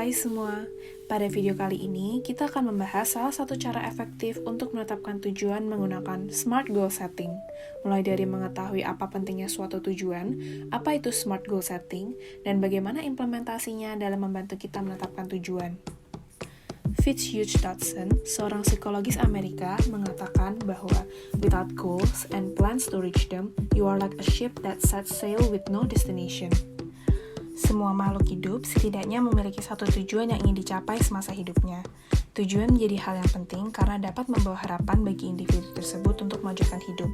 Hai semua, pada video kali ini kita akan membahas salah satu cara efektif untuk menetapkan tujuan menggunakan SMART Goal Setting. Mulai dari mengetahui apa pentingnya suatu tujuan, apa itu SMART Goal Setting, dan bagaimana implementasinya dalam membantu kita menetapkan tujuan. Fitzhugh-Dodson, seorang psikologis Amerika, mengatakan bahwa without goals and plans to reach them, you are like a ship that sets sail with no destination. Semua makhluk hidup setidaknya memiliki satu tujuan yang ingin dicapai semasa hidupnya. Tujuan menjadi hal yang penting karena dapat membawa harapan bagi individu tersebut untuk melanjutkan hidup.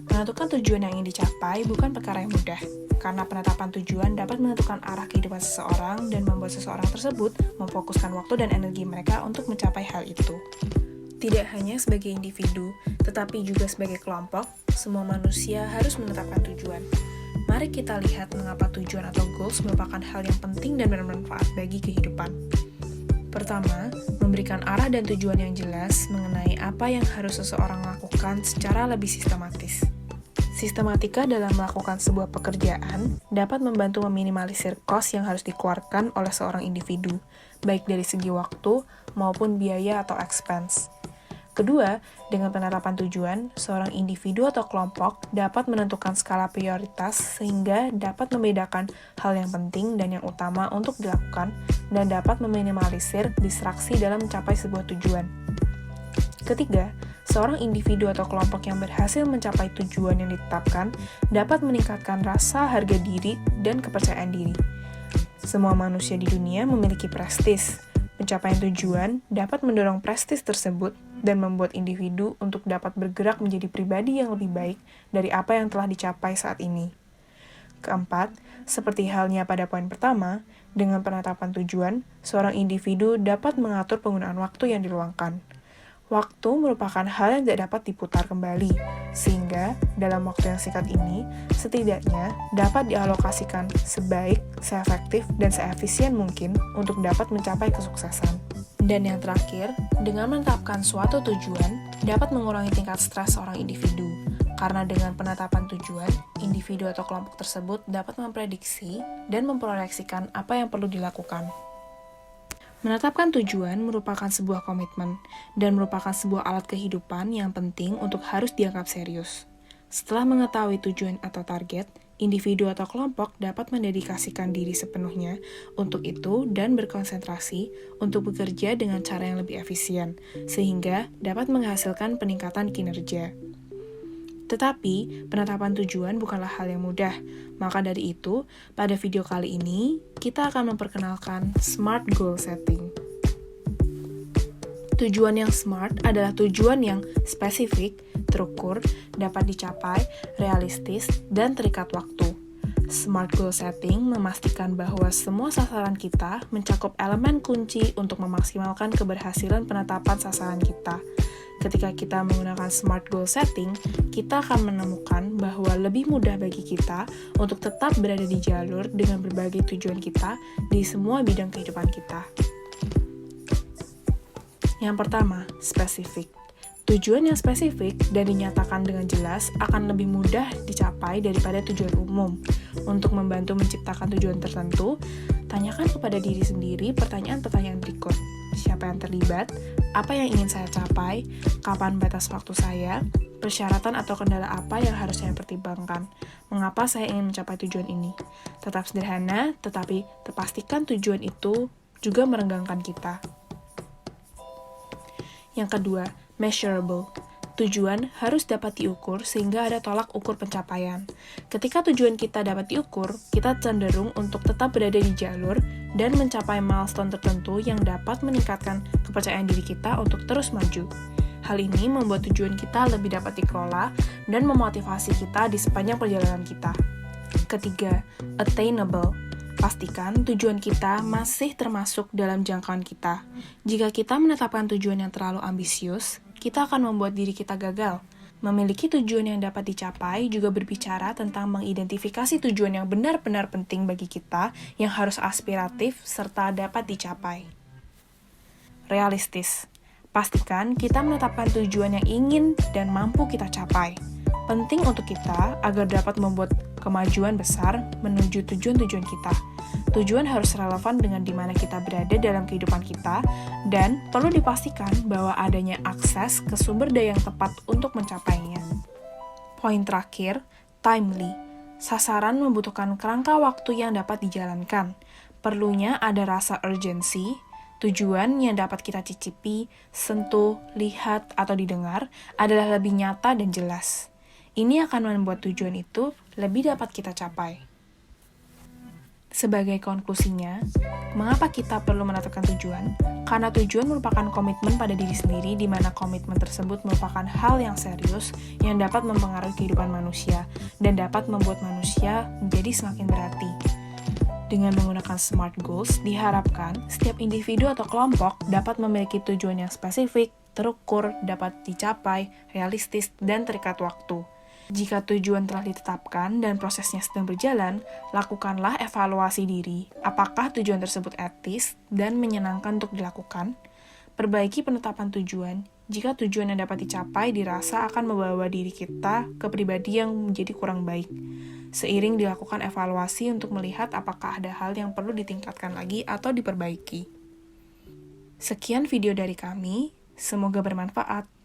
Menentukan tujuan yang ingin dicapai bukan perkara yang mudah, karena penetapan tujuan dapat menentukan arah kehidupan seseorang dan membuat seseorang tersebut memfokuskan waktu dan energi mereka untuk mencapai hal itu. Tidak hanya sebagai individu, tetapi juga sebagai kelompok, semua manusia harus menetapkan tujuan. Mari kita lihat mengapa tujuan atau goals merupakan hal yang penting dan bermanfaat bagi kehidupan. Pertama, memberikan arah dan tujuan yang jelas mengenai apa yang harus seseorang lakukan secara lebih sistematis. Sistematika dalam melakukan sebuah pekerjaan dapat membantu meminimalisir kos yang harus dikeluarkan oleh seorang individu, baik dari segi waktu maupun biaya atau expense. Kedua, dengan penetapan tujuan, seorang individu atau kelompok dapat menentukan skala prioritas sehingga dapat membedakan hal yang penting dan yang utama untuk dilakukan dan dapat meminimalisir distraksi dalam mencapai sebuah tujuan. Ketiga, seorang individu atau kelompok yang berhasil mencapai tujuan yang ditetapkan dapat meningkatkan rasa harga diri dan kepercayaan diri. Semua manusia di dunia memiliki prestis. Pencapaian tujuan dapat mendorong prestis tersebut dan membuat individu untuk dapat bergerak menjadi pribadi yang lebih baik dari apa yang telah dicapai saat ini. Keempat, seperti halnya pada poin pertama, dengan penetapan tujuan, seorang individu dapat mengatur penggunaan waktu yang diluangkan. Waktu merupakan hal yang tidak dapat diputar kembali, sehingga dalam waktu yang singkat ini, setidaknya dapat dialokasikan sebaik, seefektif, dan seefisien mungkin untuk dapat mencapai kesuksesan. Dan yang terakhir, dengan menetapkan suatu tujuan, dapat mengurangi tingkat stres seorang individu, karena dengan penetapan tujuan, individu atau kelompok tersebut dapat memprediksi dan memproyeksikan apa yang perlu dilakukan. Menetapkan tujuan merupakan sebuah komitmen dan merupakan sebuah alat kehidupan yang penting untuk harus dianggap serius. Setelah mengetahui tujuan atau target, individu atau kelompok dapat mendedikasikan diri sepenuhnya untuk itu dan berkonsentrasi untuk bekerja dengan cara yang lebih efisien, sehingga dapat menghasilkan peningkatan kinerja. Tetapi, penetapan tujuan bukanlah hal yang mudah. Maka dari itu, pada video kali ini, kita akan memperkenalkan SMART Goal Setting. Tujuan yang SMART adalah tujuan yang spesifik, terukur, dapat dicapai, realistis, dan terikat waktu. SMART Goal Setting memastikan bahwa semua sasaran kita mencakup elemen kunci untuk memaksimalkan keberhasilan penetapan sasaran kita. Ketika kita menggunakan SMART Goal Setting, kita akan menemukan bahwa lebih mudah bagi kita untuk tetap berada di jalur dengan berbagai tujuan kita di semua bidang kehidupan kita. Yang pertama, spesifik. Tujuan yang spesifik dan dinyatakan dengan jelas akan lebih mudah dicapai daripada tujuan umum. Untuk membantu menciptakan tujuan tertentu, tanyakan kepada diri sendiri pertanyaan-pertanyaan berikut. Siapa yang terlibat? Apa yang ingin saya capai? Kapan batas waktu saya? Persyaratan atau kendala apa yang harus saya pertimbangkan? Mengapa saya ingin mencapai tujuan ini? Tetap sederhana, tetapi pastikan tujuan itu juga merenggangkan kita. Yang kedua, measurable. Tujuan harus dapat diukur sehingga ada tolak ukur pencapaian. Ketika tujuan kita dapat diukur, kita cenderung untuk tetap berada di jalur dan mencapai milestone tertentu yang dapat meningkatkan kepercayaan diri kita untuk terus maju. Hal ini membuat tujuan kita lebih dapat dikelola dan memotivasi kita di sepanjang perjalanan kita. Ketiga, attainable. Pastikan tujuan kita masih termasuk dalam jangkauan kita. Jika kita menetapkan tujuan yang terlalu ambisius, kita akan membuat diri kita gagal. Memiliki tujuan yang dapat dicapai juga berbicara tentang mengidentifikasi tujuan yang benar-benar penting bagi kita, yang harus aspiratif serta dapat dicapai. Realistis. Pastikan kita menetapkan tujuan yang ingin dan mampu kita capai. Penting untuk kita agar dapat membuat kemajuan besar menuju tujuan-tujuan kita. Tujuan harus relevan dengan di mana kita berada dalam kehidupan kita, dan perlu dipastikan bahwa adanya akses ke sumber daya yang tepat untuk mencapainya. Poin terakhir, timely. Sasaran membutuhkan kerangka waktu yang dapat dijalankan. Perlunya ada rasa urgensi, tujuan yang dapat kita cicipi, sentuh, lihat, atau didengar adalah lebih nyata dan jelas. Ini akan membuat tujuan itu lebih dapat kita capai. Sebagai konklusinya, mengapa kita perlu menetapkan tujuan? Karena tujuan merupakan komitmen pada diri sendiri, di mana komitmen tersebut merupakan hal yang serius yang dapat mempengaruhi kehidupan manusia dan dapat membuat manusia menjadi semakin berarti. Dengan menggunakan SMART Goals, diharapkan setiap individu atau kelompok dapat memiliki tujuan yang spesifik, terukur, dapat dicapai, realistis, dan terikat waktu. Jika tujuan telah ditetapkan dan prosesnya sedang berjalan, lakukanlah evaluasi diri. Apakah tujuan tersebut etis dan menyenangkan untuk dilakukan? Perbaiki penetapan tujuan. Jika tujuan yang dapat dicapai dirasa akan membawa diri kita ke pribadi yang menjadi kurang baik. Seiring dilakukan evaluasi untuk melihat apakah ada hal yang perlu ditingkatkan lagi atau diperbaiki. Sekian video dari kami, semoga bermanfaat.